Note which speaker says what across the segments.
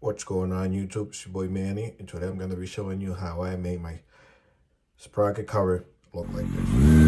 Speaker 1: What's going on YouTube? It's your boy Manny, and today I'm going to be showing you how I made my sprocket cover look like this.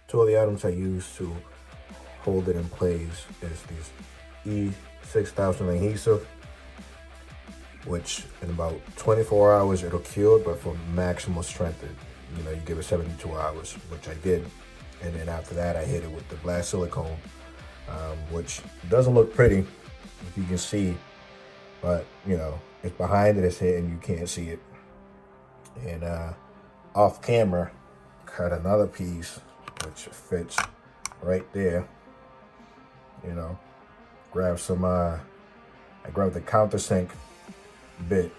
Speaker 1: Two of the items I use to hold it in place is this E6000 adhesive, which in about 24 hours it'll cure, but for maximal strength, you know, you give it 72 hours, which I did. And then after that, I hit it with the black silicone, which doesn't look pretty, if you can see, but you know, it's behind it, it's hidden, you can't see it. And off camera, cut another piece, which fits right there. You know, grab some, I grabbed the countersink bit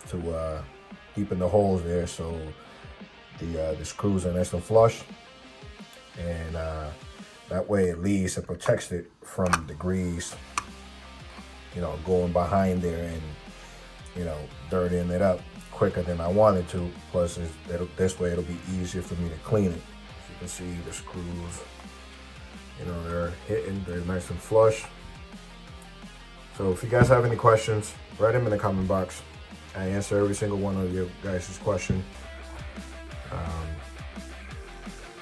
Speaker 1: to deepen the holes there, so the screws are nice and flush, and that way at least it protects it from the grease, you know, going behind there and, you know, dirtying it up quicker than I wanted to. Plus, this way it'll be easier for me to clean it. As you can see, the screws, you know, they're hitting, they're nice and flush. So if you guys have any questions, write them in the comment box. I answer every single one of your guys' question.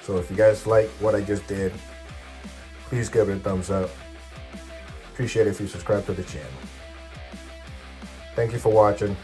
Speaker 1: So if you guys like what I just did, please give it a thumbs up. Appreciate it if you subscribe to the channel. Thank you for watching.